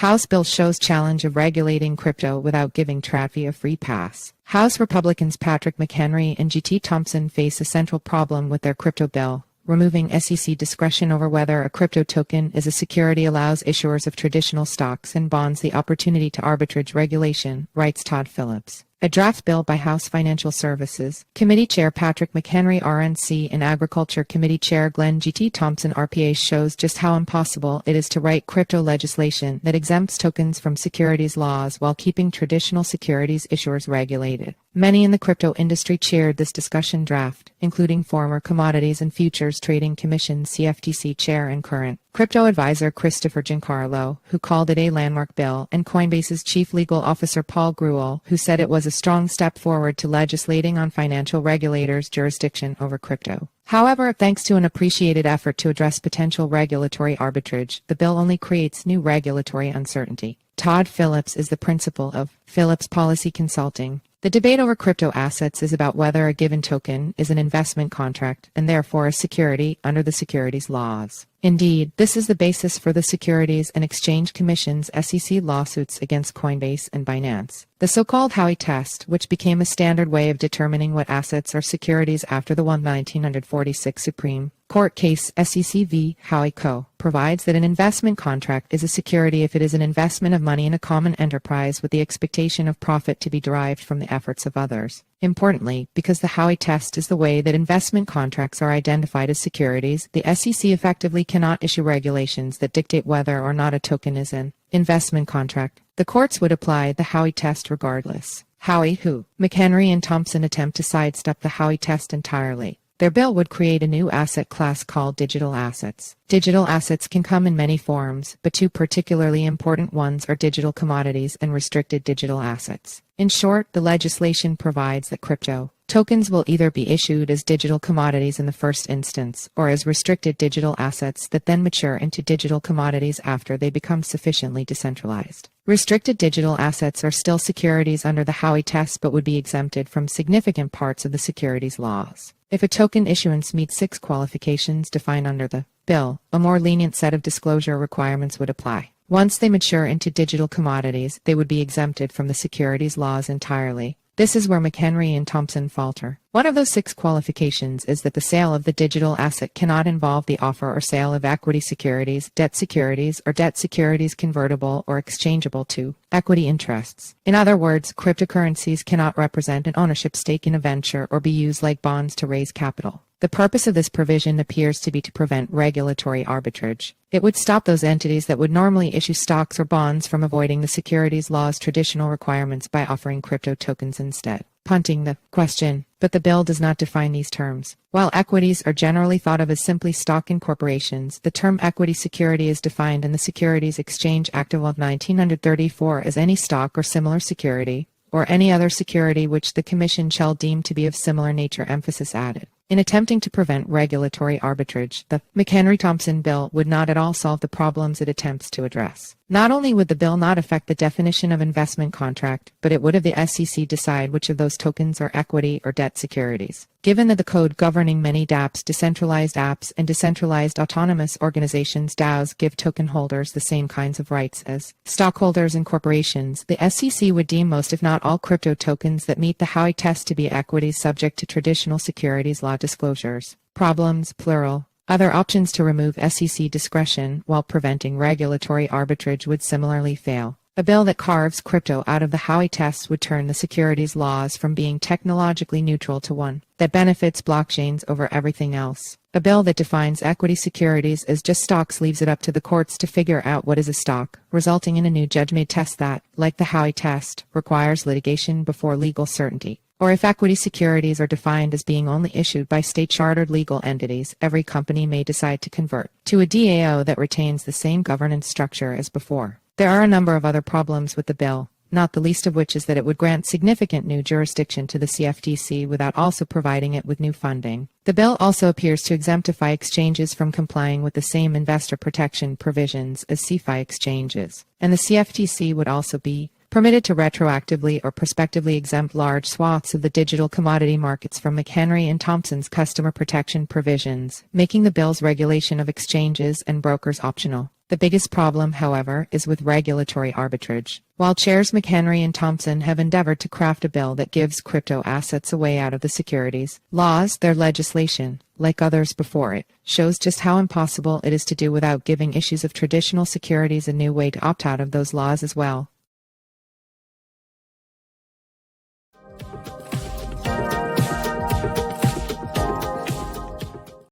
House bill shows challenge of regulating crypto without giving Tradfi a free pass. House Republicans Patrick McHenry and GT Thompson face a central problem with their crypto bill. Removing SEC discretion over whether a crypto token is a security allows issuers of traditional stocks and bonds the opportunity to arbitrage regulation, writes Todd Phillips. A draft bill by House Financial Services Committee Chair Patrick McHenry RNC and Agriculture Committee Chair Glenn G.T. Thompson RPA shows just how impossible it is to write crypto legislation that exempts tokens from securities laws while keeping traditional securities issuers regulated. Many in the crypto industry cheered this discussion draft, including former Commodities and Futures Trading Commission CFTC chair and current crypto advisor Christopher Giancarlo, who called it a landmark bill, and Coinbase's chief legal officer Paul Grewal, who said it was a strong step forward to legislating on financial regulators' jurisdiction over crypto. However, thanks to an appreciated effort to address potential regulatory arbitrage, the bill only creates new regulatory uncertainty. Todd Phillips is the principal of Phillips Policy Consulting. The debate over crypto assets is about whether a given token is an investment contract and therefore a security under the securities laws. Indeed, this is the basis for the Securities and Exchange Commission's SEC lawsuits against Coinbase and Binance. The so-called Howey test, which became a standard way of determining what assets are securities after the 1946 Supreme Court case SEC v. Howey Co., provides that an investment contract is a security if it is an investment of money in a common enterprise with the expectation of profit to be derived from the efforts of others. Importantly, because the Howey test is the way that investment contracts are identified as securities, the SEC effectively cannot issue regulations that dictate whether or not a token is an investment contract. The courts would apply the Howey test regardless. Howey, who, McHenry and Thompson attempt to sidestep the Howey test entirely. Their bill would create a new asset class called digital assets. Digital assets can come in many forms, but two particularly important ones are digital commodities and restricted digital assets. In short, the legislation provides that crypto tokens will either be issued as digital commodities in the first instance, or as restricted digital assets that then mature into digital commodities after they become sufficiently decentralized. Restricted digital assets are still securities under the Howey test but would be exempted from significant parts of the securities laws. If a token issuance meets 6 qualifications defined under the bill, a more lenient set of disclosure requirements would apply. Once they mature into digital commodities, they would be exempted from the securities laws entirely. This is where McHenry and Thompson falter. One of those 6 qualifications is that the sale of the digital asset cannot involve the offer or sale of equity securities, or debt securities convertible or exchangeable to equity interests. In other words, cryptocurrencies cannot represent an ownership stake in a venture or be used like bonds to raise capital. The purpose of this provision appears to be to prevent regulatory arbitrage. It would stop those entities that would normally issue stocks or bonds from avoiding the securities law's traditional requirements by offering crypto tokens instead, punting the question. But the bill does not define these terms. While equities are generally thought of as simply stock in corporations, the term equity security is defined in the Securities Exchange Act of 1934 as any stock or similar security, or any other security which the Commission shall deem to be of similar nature, emphasis added. In attempting to prevent regulatory arbitrage, the McHenry-Thompson bill would not at all solve the problems it attempts to address. Not only would the bill not affect the definition of investment contract, but it would have the SEC decide which of those tokens are equity or debt securities. Given that the code governing many dApps, decentralized apps, and decentralized autonomous organizations DAOs give token holders the same kinds of rights as stockholders in corporations, the SEC would deem most if not all crypto tokens that meet the Howey test to be equities subject to traditional securities law disclosures. Problems, plural. Other options to remove SEC discretion while preventing regulatory arbitrage would similarly fail. A bill that carves crypto out of the Howey test would turn the securities laws from being technologically neutral to one that benefits blockchains over everything else. A bill that defines equity securities as just stocks leaves it up to the courts to figure out what is a stock, resulting in a new judge-made test that, like the Howey test, requires litigation before legal certainty. Or if equity securities are defined as being only issued by state-chartered legal entities, every company may decide to convert to a DAO that retains the same governance structure as before. There are a number of other problems with the bill, not the least of which is that it would grant significant new jurisdiction to the CFTC without also providing it with new funding. The bill also appears to exemptify exchanges from complying with the same investor protection provisions as CeFi exchanges, and the CFTC would also be permitted to retroactively or prospectively exempt large swaths of the digital commodity markets from McHenry and Thompson's customer protection provisions, making the bill's regulation of exchanges and brokers optional. The biggest problem, however, is with regulatory arbitrage. While Chairs McHenry and Thompson have endeavored to craft a bill that gives crypto assets a way out of the securities laws, their legislation, like others before it, shows just how impossible it is to do without giving issues of traditional securities a new way to opt out of those laws as well.